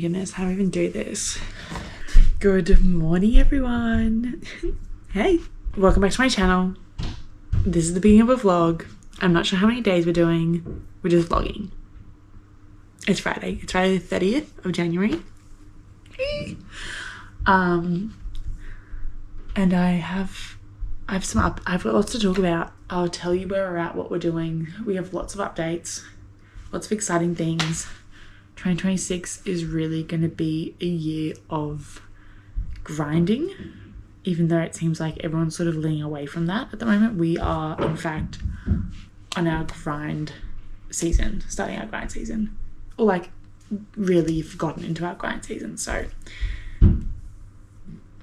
goodness, how do I even do this? Good morning, everyone. Hey, welcome back to my channel. This is the beginning of a vlog. I'm not sure how many days we're doing. We're just vlogging. It's Friday. It's Friday the 30th of January. And I've got lots to talk about. I'll tell you where we're at, what we're doing. We have lots of updates, lots of exciting things. 2026 is really going to be a year of grinding, even though it seems like everyone's sort of leaning away from that at the moment. We are, in fact, on our grind season, starting our grind season, or like really have gotten into our grind season. So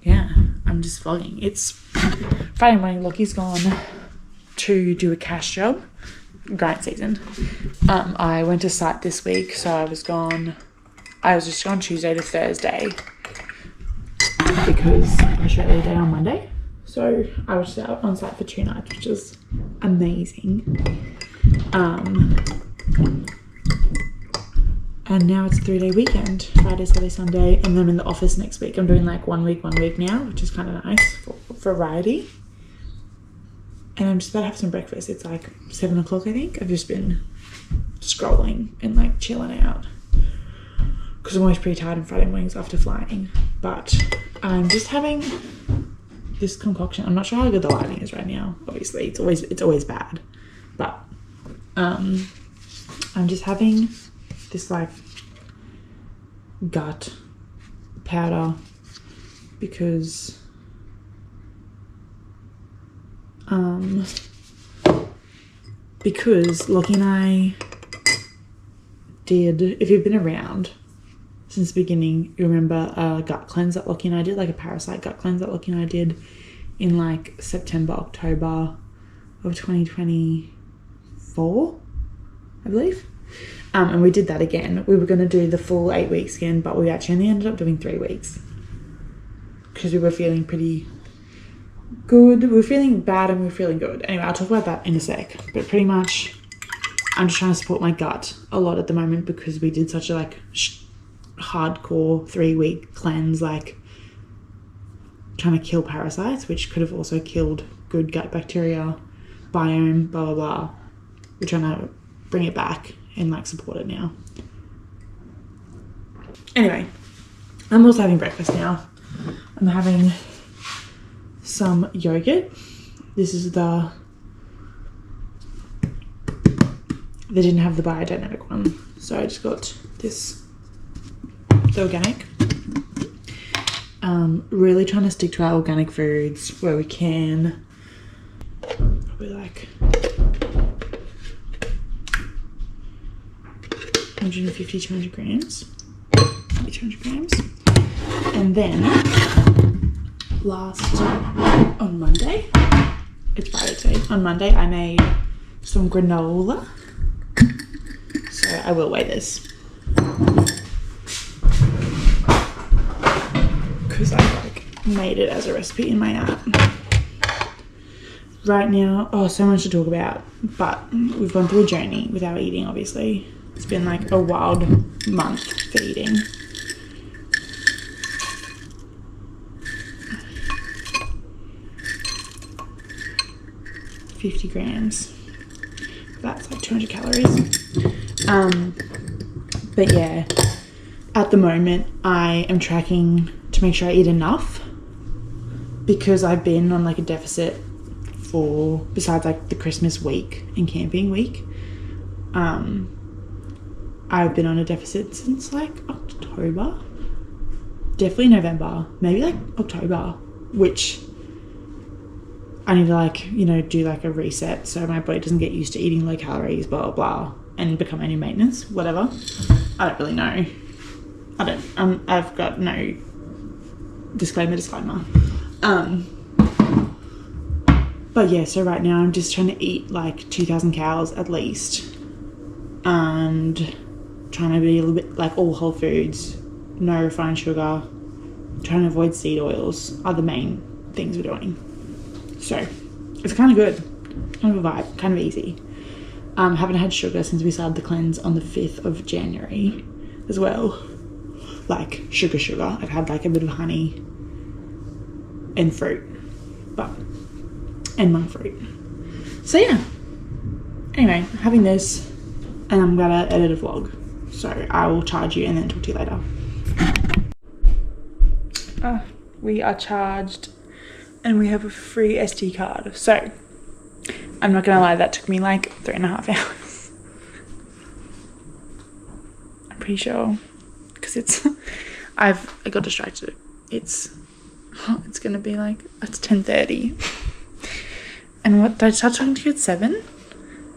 yeah, I'm just vlogging. It's Friday morning. Lockie's gone to do a cash job. Grind season. I went to site this week, so I was just gone Tuesday to Thursday because Australia Day on Monday. So I was just out on site for 2 nights, which is amazing. And now it's a 3-day weekend, Friday, Saturday, Sunday, and then I'm in the office next week. I'm doing like one week now, which is kind of nice for variety. And I'm just about to have some breakfast. It's like 7 o'clock, I think. I've just been scrolling and like chilling out because I'm always pretty tired on Friday mornings after flying. But I'm just having this concoction. I'm not sure how good the lighting is right now. Obviously, it's always bad. But I'm just having this like gut powder because Lockie and I did, if you've been around since the beginning, you remember a gut cleanse that Lockie and I did, like a parasite gut cleanse that Lockie and I did in like September, October of 2024, I believe. And we did that again. We were going to do the full 8 weeks again, but we actually only ended up doing 3 weeks because we were feeling pretty good. We were feeling bad and we were feeling good. Anyway, I'll talk about that in a sec. But pretty much, I'm just trying to support my gut a lot at the moment because we did such a like hardcore 3-week cleanse, like trying to kill parasites, which could have also killed good gut bacteria, biome, blah, blah, blah. We're trying to bring it back and like support it now. Anyway, I'm also having breakfast now. I'm having some yogurt. This is they didn't have the biodynamic one, so I just got this, the organic. Really trying to stick to our organic foods where we can. Probably like 150, 200 grams. Maybe 200 grams. And then on Monday, it's Friday today. On Monday, I made some granola. So I will weigh this because I like made it as a recipe in my app. Right now, so much to talk about, but we've gone through a journey with our eating, obviously. It's been like a wild month for eating. $50 grams. That's like 200 calories. But yeah, at the moment I am tracking to make sure I eat enough because I've been on like a deficit for, besides like the Christmas week and camping week, I've been on a deficit since like October, definitely November, maybe like October, which I need to like, do like a reset so my body doesn't get used to eating low calories, blah, blah, blah, and become any maintenance, whatever. I don't really know. I've got no disclaimer. But yeah, so right now I'm just trying to eat like 2,000 calories at least and trying to be a little bit like all whole foods, no refined sugar, trying to avoid seed oils are the main things we're doing. So it's kind of good, kind of a vibe, kind of easy. Haven't had sugar since we started the cleanse on the 5th of January as well. like sugar. I've had like a bit of honey and fruit, and monk fruit. So yeah, anyway, having this, and I'm gonna edit a vlog, so I will charge you and then talk to you later. We are charged and we have a free SD card, so I'm not gonna lie, that took me like 3.5 hours. I'm pretty sure, because I got distracted. It's gonna be like, it's 10:30. And what, did I start talking to you at 7?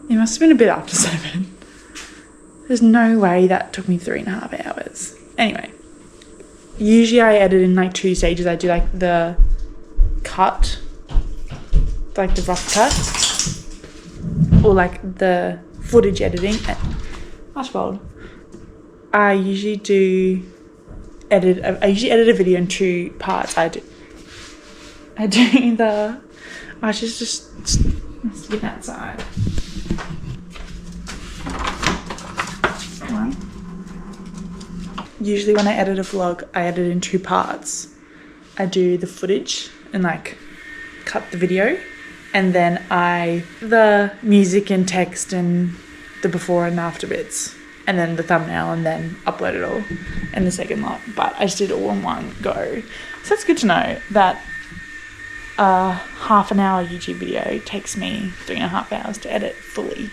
It must have been a bit after 7. There's no way that took me 3.5 hours. Anyway, usually I edit in like 2 stages. I do like the cut, like the rough cut, or like the footage editing. Archibald. I usually edit a video in 2 parts. I do the, I should just let's get outside. Usually when I edit a vlog, I edit in 2 parts. I do the footage and like cut the video, and then the music and text and the before and after bits, and then the thumbnail, and then upload it all in the second lot. But I just did it all in one go. So that's good to know that a half an hour YouTube video takes me 3.5 hours to edit fully,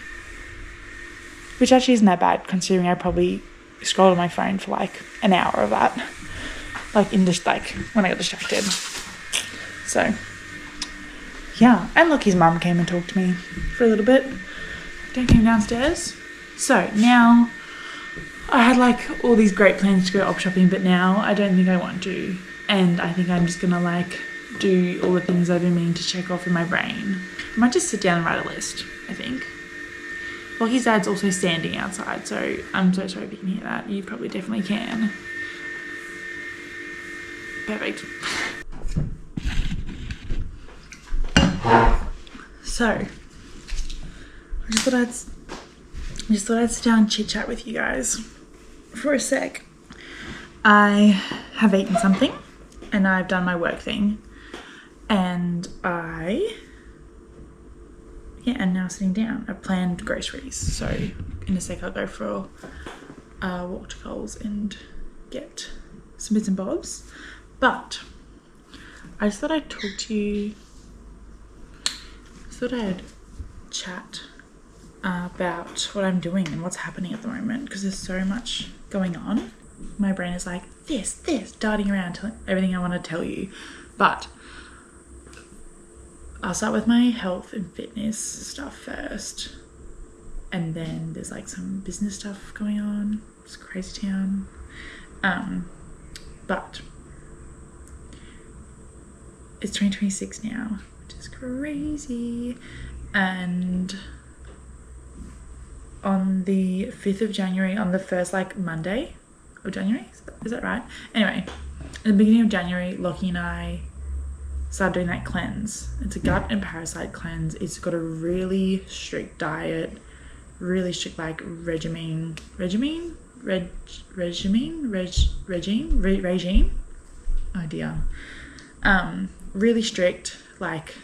which actually isn't that bad considering I probably scrolled on my phone for like an hour of that, like in just like when I got distracted. So yeah, and Lockie's mum came and talked to me for a little bit. Dad came downstairs. So now I had like all these great plans to go op shopping, but now I don't think I want to, and I think I'm just gonna like do all the things I've been meaning to check off in my brain. I might just sit down and write a list, I think. Lockie's dad's also standing outside, so I'm so sorry if you can hear that. You probably definitely can. Perfect. So, I just thought I'd sit down and chit chat with you guys for a sec. I have eaten something and I've done my work thing, and and now sitting down. I planned groceries, so in a sec I'll go for a walk to Coles and get some bits and bobs. But I just thought I'd talk to you. Thought I'd chat about what I'm doing and what's happening at the moment, because there's so much going on. My brain is like this, darting around, telling everything I want to tell you. But I'll start with my health and fitness stuff first, and then there's like some business stuff going on. It's crazy town. But it's 2026 now, which is crazy. And on the 5th of January, on the first like Monday of January, is that right? Anyway, at the beginning of January, Lockie and I started doing that cleanse. It's a gut and parasite cleanse. It's got a really strict diet, really strict like regime. Oh dear. Really strict like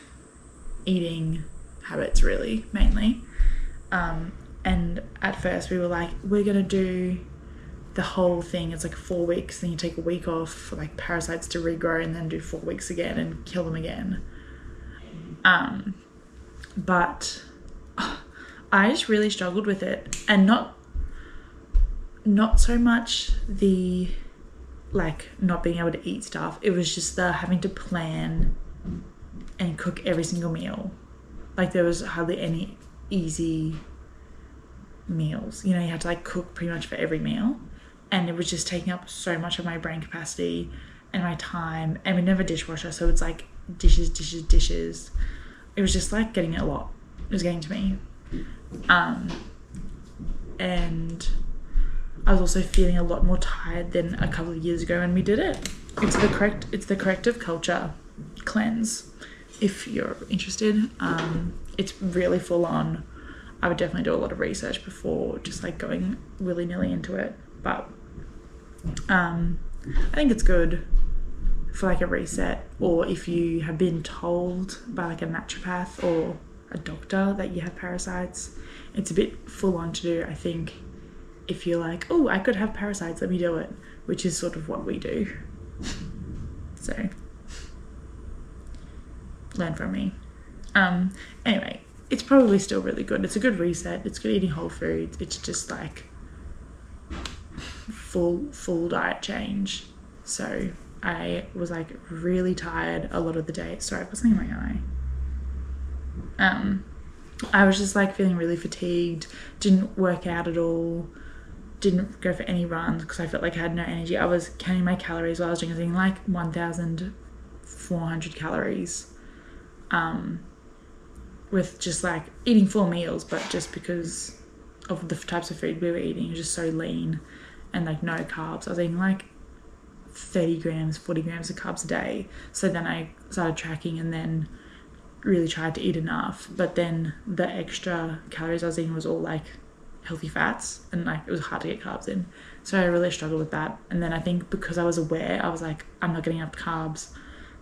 eating habits, really, mainly. And at first we were like, we're gonna do the whole thing. It's like 4 weeks, then you take a week off for like parasites to regrow, and then do 4 weeks again and kill them again. But I just really struggled with it, and not so much the like not being able to eat stuff. It was just the having to plan and cook every single meal. Like there was hardly any easy meals. You know, you had to like cook pretty much for every meal, and it was just taking up so much of my brain capacity and my time. And we never dishwasher, so it's like dishes. It was just like getting a lot. It was getting to me. And I was also feeling a lot more tired than a couple of years ago when we did it. It's the corrective culture cleanse. If you're interested, it's really full on. I would definitely do a lot of research before just like going willy-nilly into it. But I think it's good for like a reset, or if you have been told by like a naturopath or a doctor that you have parasites, it's a bit full on to do. I think if you're like, oh, I could have parasites, let me do it, which is sort of what we do. So learn from me. Anyway, it's probably still really good. It's a good reset. It's good eating whole foods. It's just like full diet change. So I was like really tired a lot of the day. Sorry, I've got something in my eye. I was just like feeling really fatigued, didn't work out at all, didn't go for any runs because I felt like I had no energy. I was counting my calories while I was doing something like 1,400 calories, with just like eating 4 meals, but just because of the types of food we were eating, it was just so lean and like no carbs. I was eating like 30 grams, 40 grams of carbs a day. So then I started tracking and then really tried to eat enough, but then the extra calories I was eating was all like healthy fats, and like it was hard to get carbs in. So I really struggled with that. And then I think because I was aware, I was like, I'm not getting enough carbs,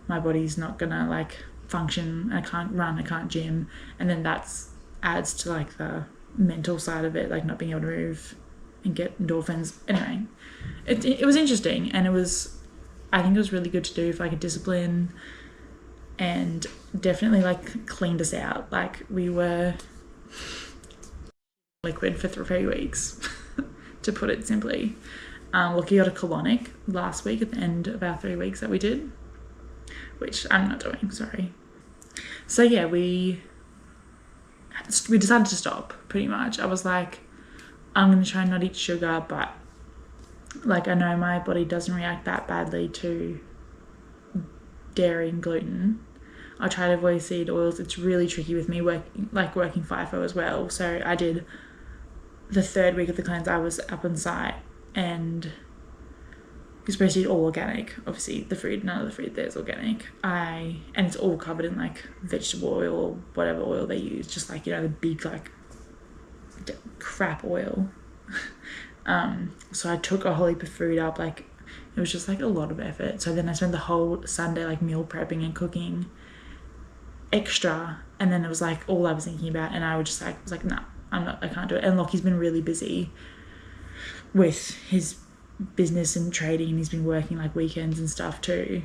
my body's not gonna like function, I can't run, I can't gym. And then that's adds to like the mental side of it, like not being able to move and get endorphins. Anyway, it was interesting, and I think it was really good to do for like a discipline, and definitely like cleaned us out. Like we were liquid for 3 weeks, to put it simply. Lucky got a colonic last week at the end of our 3 weeks that we did, which I'm not doing, sorry. So yeah, we decided to stop pretty much. I was like, I'm going to try and not eat sugar, but like I know my body doesn't react that badly to dairy and gluten. I try to avoid seed oils. It's really tricky with me working FIFO as well. So I did the 3rd week of the cleanse. I was up on site, and you're supposed to eat all organic. Obviously the food, none of the food there is organic. And it's all covered in like vegetable oil or whatever oil they use, just like, you know, the big like crap oil. So I took a whole heap of food up, like it was just like a lot of effort. So then I spent the whole Sunday like meal prepping and cooking extra, and then it was like all I was thinking about, and I was like, nah, I can't do it. And Lockie's been really busy with his business and trading, and he's been working like weekends and stuff too.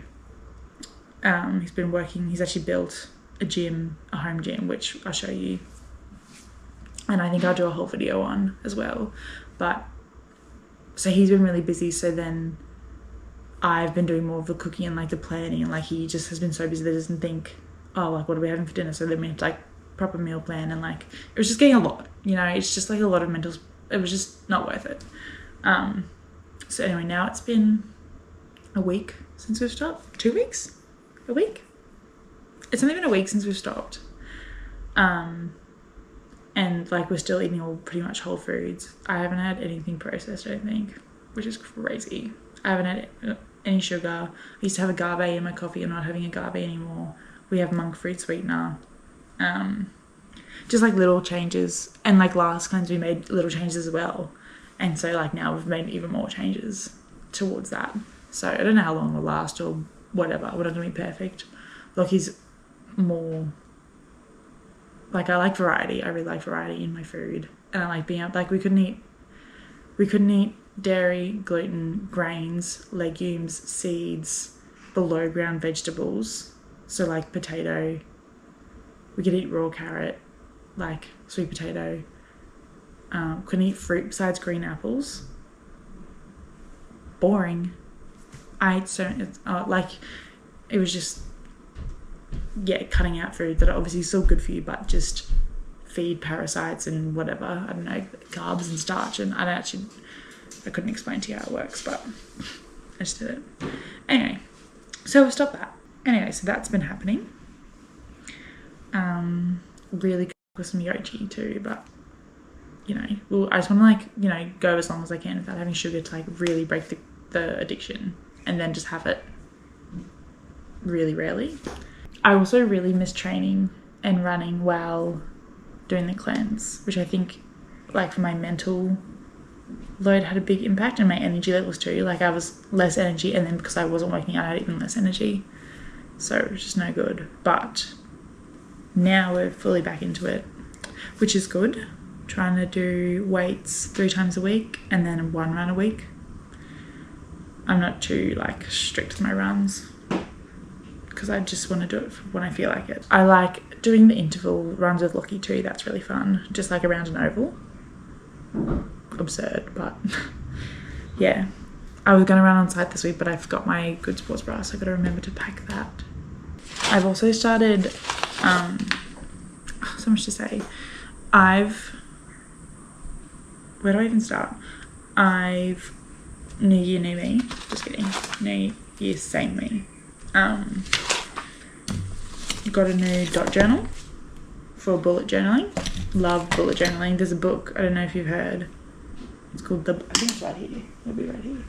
He's actually built a home gym, which I'll show you, and I think I'll do a whole video on as well. But so he's been really busy, so then I've been doing more of the cooking and like the planning, and like he just has been so busy that he doesn't think, oh, like what are we having for dinner? So then we have to like proper meal plan, and like it was just getting a lot, you know, it's just like a lot of mental, it was just not worth it. So anyway, now it's been a week since we've stopped. 2 weeks? A week? It's only been a week since we've stopped. And like we're still eating all pretty much whole foods. I haven't had anything processed, I don't think, which is crazy. I haven't had any sugar. I used to have agave in my coffee. I'm not having agave anymore. We have monk fruit sweetener. Just like little changes. And like last cleanse we made little changes as well. And so like now we've made even more changes towards that. So I don't know how long it'll last or whatever. We're not going to be perfect. Lockie's more... like I like variety. I really like variety in my food. And I like being able... like we couldn't eat dairy, gluten, grains, legumes, seeds, below ground vegetables. So like potato. We could eat raw carrot, like sweet potato. Couldn't eat fruit besides green apples. Boring. I ate so like it was just, yeah, cutting out foods that are obviously still good for you, but just feed parasites and whatever, I don't know, carbs and starch, and I couldn't explain to you how it works, but I just did it. Anyway, so we'll stop that. Anyway, so that's been happening. Really good with some yochi too, but you know, well, I just want to like, you know, go as long as I can without having sugar to like really break the addiction, and then just have it really rarely. I also really miss training and running while doing the cleanse, which I think like for my mental load had a big impact, and my energy levels too. Like, I was less energy, and then because I wasn't working out, I had even less energy. So it was just no good. But now we're fully back into it, which is good. Trying to do weights 3 times a week and then 1 run a week. I'm not too like strict with my runs because I just want to do it when I feel like it. I like doing the interval runs with Lockie too. That's really fun. Just like around an oval. Absurd, but yeah. I was going to run on site this week, but I forgot my good sports bra, so I've got to remember to pack that. I've also started, so much to say. Where do I even start? New year, new me. Just kidding. New year, same me. Got a new dot journal for bullet journaling. Love bullet journaling. There's a book, I don't know if you've heard. It's called I think it's right here. It'll be right here.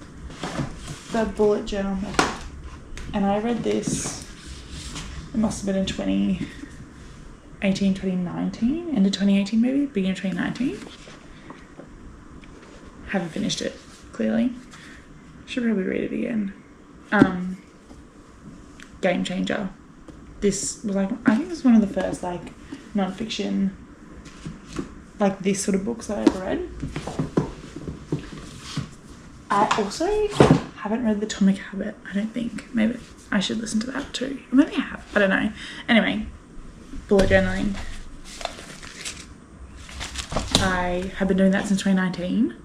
The Bullet Journal Method. And I read this, it must have been in 2018, 2019, end of 2018 maybe, beginning of 2019. Haven't finished it, clearly. Should probably read it again. Game changer. This was like, I think this was one of the first like non-fiction, like this sort of books that I ever read. I also haven't read The Atomic Habit, I don't think. Maybe I should listen to that too. Or maybe I have, I don't know. Anyway, bullet journaling. I have been doing that since 2019.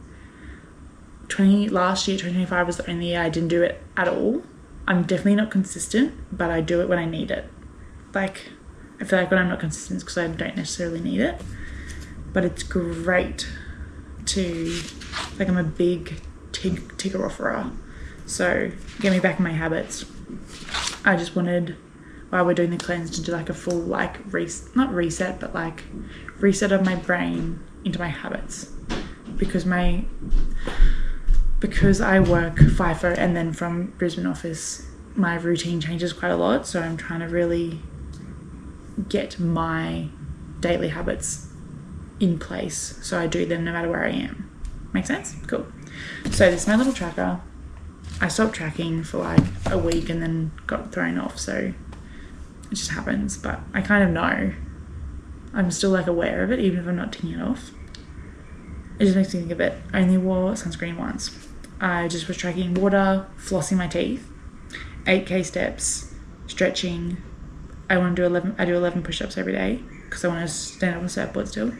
Last year, 2025 was the only year I didn't do it at all. I'm definitely not consistent, but I do it when I need it. Like, I feel like when I'm not consistent, it's because I don't necessarily need it. But it's great to, like, I'm a big ticker offerer. So, get me back in my habits. I just wanted, while we're doing the cleanse, to do like a full, like, not reset, but like reset of my brain into my habits. Because I work FIFO and then from Brisbane office, my routine changes quite a lot. So I'm trying to really get my daily habits in place so I do them no matter where I am. Make sense? Cool. So this is my little tracker. I stopped tracking for like a week and then got thrown off. So it just happens, but I kind of know. I'm still like aware of it, even if I'm not ticking it off. It just makes me think of it. I only wore sunscreen once. I just was tracking water, flossing my teeth, 8k steps, stretching. I do 11 push-ups every day because I want to stand up on a surfboard still.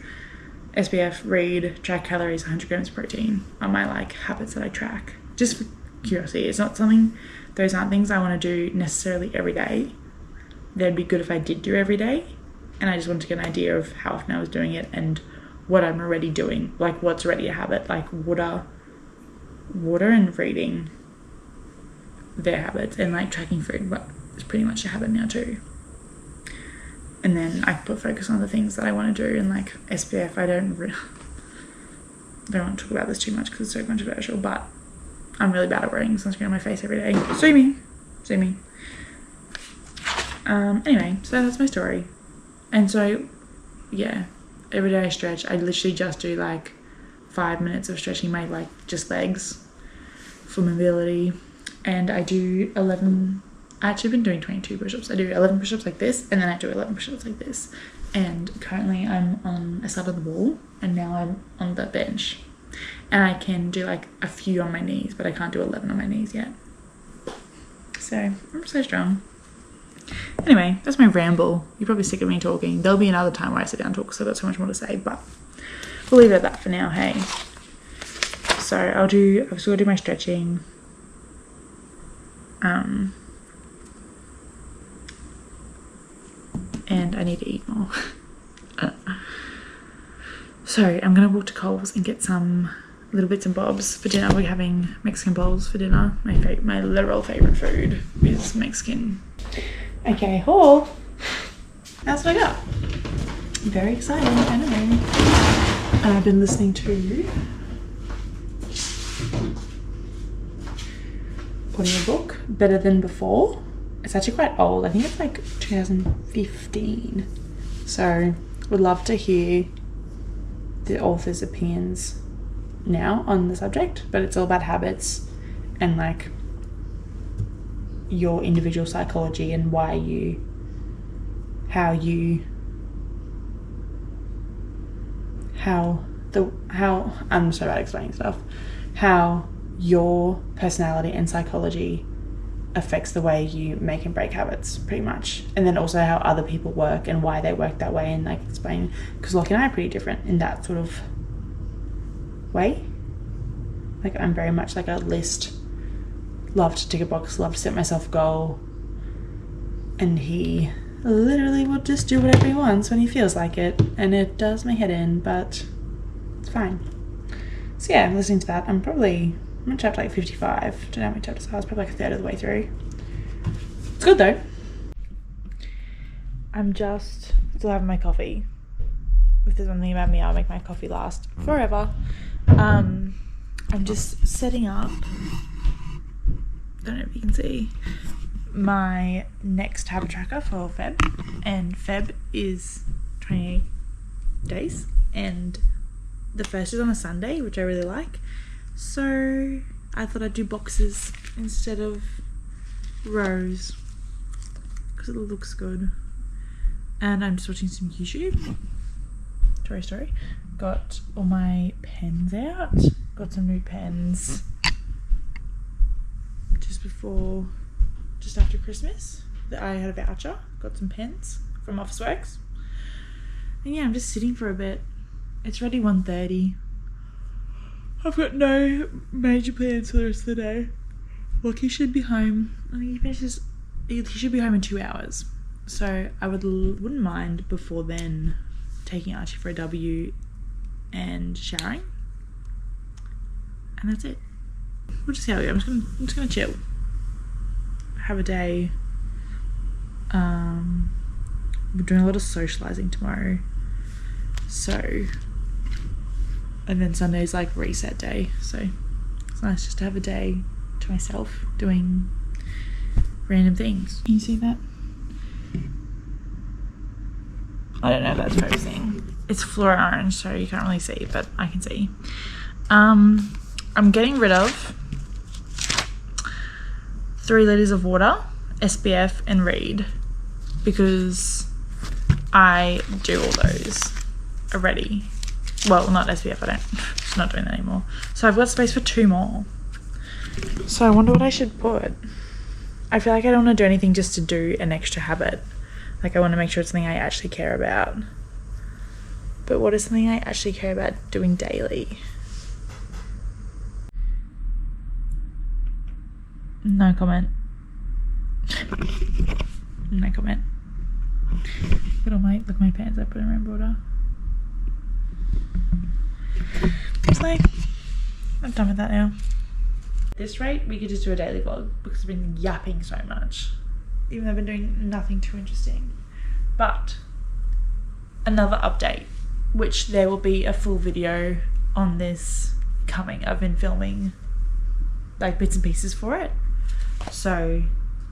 SPF, read, track calories, 100 grams of protein are my like habits that I track. Just for curiosity. It's not something, those aren't things I want to do necessarily every day. They'd be good if I did do every day. And I just wanted to get an idea of how often I was doing it and what I'm already doing. Like what's already a habit, like water and reading, their habits, and like tracking food, but it's pretty much a habit now too. And then I put focus on the things that I want to do, and like SPF, I don't want to talk about this too much because it's so controversial, but I'm really bad at wearing sunscreen on my face every day. Sue me. Anyway, so that's my story. And so yeah, every day I stretch. I literally just do like 5 minutes of stretching my like just legs for mobility, and I do 11. I actually been doing 22 push-ups. I do 11 push-ups like this, and then I do 11 push-ups like this. And currently I started on the wall, and now I'm on the bench. And I can do like a few on my knees, but I can't do 11 on my knees yet. So I'm so strong. Anyway, that's my ramble. You're probably sick of me talking. There'll be another time where I sit down and talk because I've got so much more to say, but we'll leave it at that for now, hey. So I've still got to do my stretching. And I need to eat more. So I'm going to walk to Coles and get some little bits and bobs for dinner. We're having Mexican bowls for dinner. My literal favourite food is Mexican. Okay, haul. That's what I got. Very exciting, I know. And I've been listening to audiobook, Better Than Before. It's actually quite old. I think it's like 2015. So would love to hear the author's opinions now on the subject, but it's all about habits and like your individual psychology and how I'm so bad at explaining stuff, how your personality and psychology affects the way you make and break habits, pretty much. And then also how other people work and why they work that way, and like explain, because Lockie and I are pretty different in that sort of way. Like I'm very much like a list, love to tick a box, love to set myself a goal, and he literally will just do whatever he wants when he feels like it, and it does my head in, but it's fine. So yeah, I'm listening to that. I'm in chapter like 55. Don't know how many chapters I was, probably like a third of the way through. It's good though. I'm just still having my coffee. If there's one thing about me, I'll make my coffee last forever. I'm just setting up, don't know if you can see, my next habit tracker for Feb, and Feb is 28 days, and the first is on a Sunday, which I really like, so I thought I'd do boxes instead of rows because it looks good. And I'm just watching some YouTube. Story. Got all my pens out, got some new pens just after Christmas that I had a voucher, got some pens from Officeworks, and yeah, I'm just sitting for a bit. It's already 1:30. I've got no major plans for the rest of the day. Lockie should be home. I think he should be home in 2 hours, so I wouldn't mind before then taking Archie for a W and showering, and that's it. We'll just see how we go. I'm just gonna chill, have a day. We're doing a lot of socializing tomorrow, so, and then Sunday's like reset day, so it's nice just to have a day to myself doing random things. Can you see that? I don't know if that's focusing. It's fluorite orange, so you can't really see, but I can see. I'm getting rid of 3 litres of water, SPF and Reed, because I do all those already. Well, not SPF, I'm just not doing that anymore. So I've got space for 2 more. So I wonder what I should put. I feel like I don't want to do anything just to do an extra habit. Like I want to make sure it's something I actually care about. But what is something I actually care about doing daily? No comment. No comment. Look at my pants I put in rainbow water. It's like, I'm done with that now. At this rate, we could just do a daily vlog because I've been yapping so much. Even though I've been doing nothing too interesting. But another update, which there will be a full video on this coming. I've been filming like bits and pieces for it. So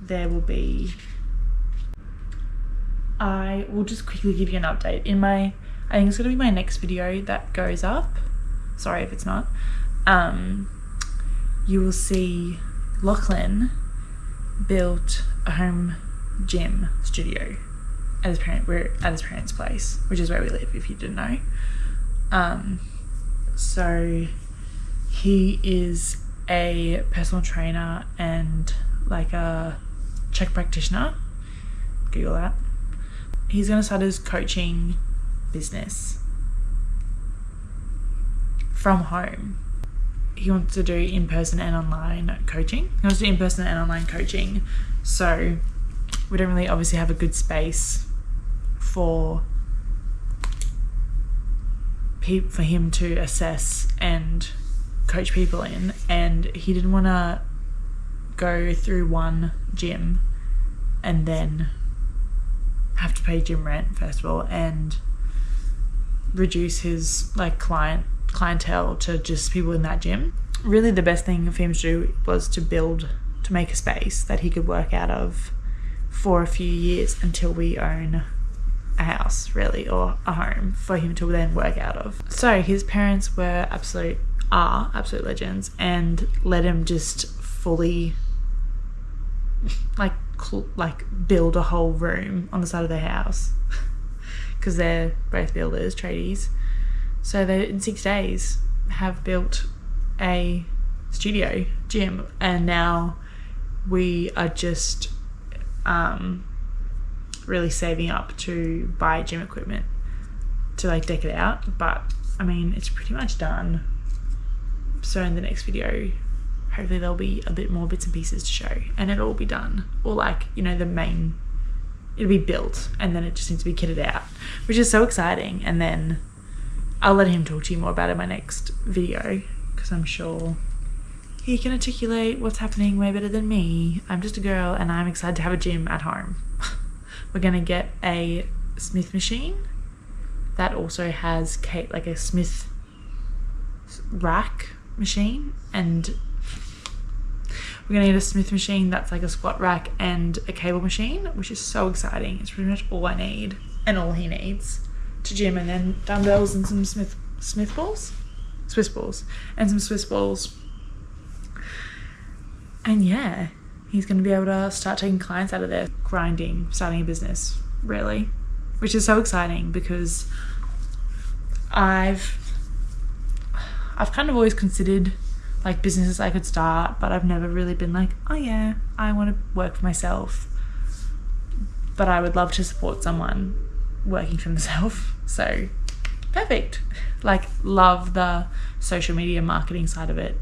there will be, I will just quickly give you an update. I think it's going to be my next video that goes up. Sorry if it's not. You will see Lachlan built a home gym studio at his parents' place, which is where we live, if you didn't know. So he is a personal trainer and like a Czech practitioner. Google that. He's going to start his coaching business from home. He wants to do in-person and online coaching. He wants to do in-person and online coaching. So we don't really obviously have a good space for him to assess and coach people in, and he didn't want to go through one gym and then have to pay gym rent first of all and reduce his like clientele to just people in that gym. Really the best thing for him to do was to make a space that he could work out of for a few years until we own a house, really, or a home for him to then work out of. So his parents were absolute are absolute legends, and let him just fully like build a whole room on the side of their house because they're both builders, tradies. So they in 6 days have built a studio gym, and now we are just really saving up to buy gym equipment to like deck it out. But I mean, it's pretty much done. So in the next video, hopefully there'll be a bit more bits and pieces to show, and it'll all be done, or like, you know, the main, it'll be built and then it just needs to be kitted out, which is so exciting. And then I'll let him talk to you more about it in my next video, because I'm sure he can articulate what's happening way better than me. I'm just a girl and I'm excited to have a gym at home. We're gonna get a Smith machine that also has like a Smith rack machine, and we're gonna get a Smith machine that's like a squat rack and a cable machine, which is so exciting. It's pretty much all I need and all he needs to gym, and then dumbbells and some Swiss balls, and some Swiss balls. And yeah, he's going to be able to start taking clients out of there, grinding, starting a business, really, which is so exciting, because I've kind of always considered like businesses I could start, but I've never really been like, oh yeah, I want to work for myself, but I would love to support someone working for themselves. So perfect. Like, love the social media marketing side of it,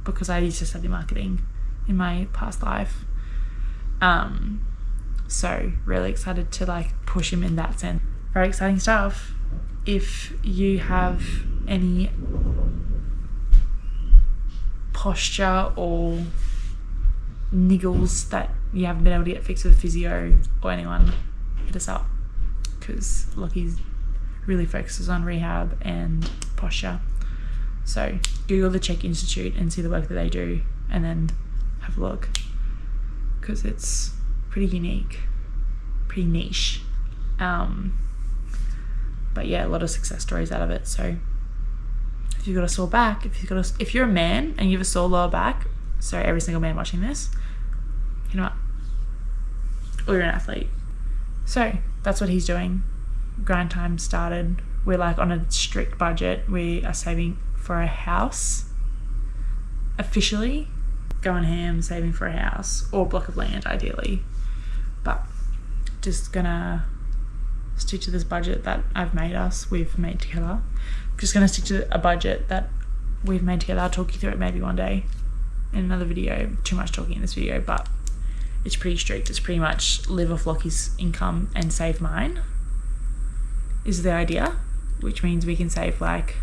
because I used to study marketing in my past life. So really excited to like push him in that sense. Very exciting stuff. If you have any posture or niggles that you haven't been able to get fixed with physio or anyone, hit us up, because Lockie's really focuses on rehab and posture. So Google the Czech Institute and see the work that they do, and then have a look, because it's pretty unique, pretty niche. But yeah, a lot of success stories out of it. So if you've got a sore back, if you're a man and you have a sore lower back, so every single man watching this, you know what, or you're an athlete. So that's what he's doing. Grind time started. We're like on a strict budget. We are saving for a house, officially going ham, saving for a house or a block of land ideally, but just gonna stick to this budget that we've made together. Just gonna stick to a budget that we've made together. I'll talk you through it maybe one day in another video. Too much talking in this video, but it's pretty strict. It's pretty much live off Lockie's income and save mine is the idea, which means we can save like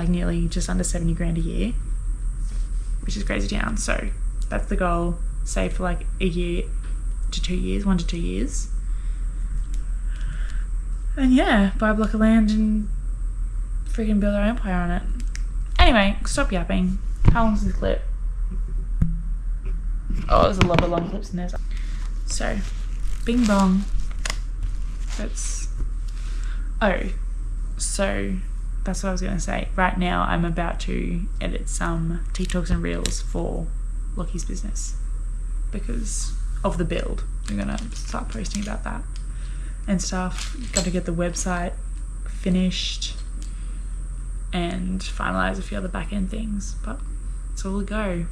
nearly just under 70 grand a year, which is crazy town. So that's the goal. Save for like a year to 2 years, 1 to 2 years, and yeah, buy a block of land and freaking build our empire on it. Anyway, stop yapping. How long is this clip? Oh, there's a lot of long clips in there. So bing bong. So that's what I was going to say. Right now I'm about to edit some TikToks and Reels for Lockie's business because of the build. We're going to start posting about that and stuff. Got to get the website finished and finalize a few other back end things, but it's all a go.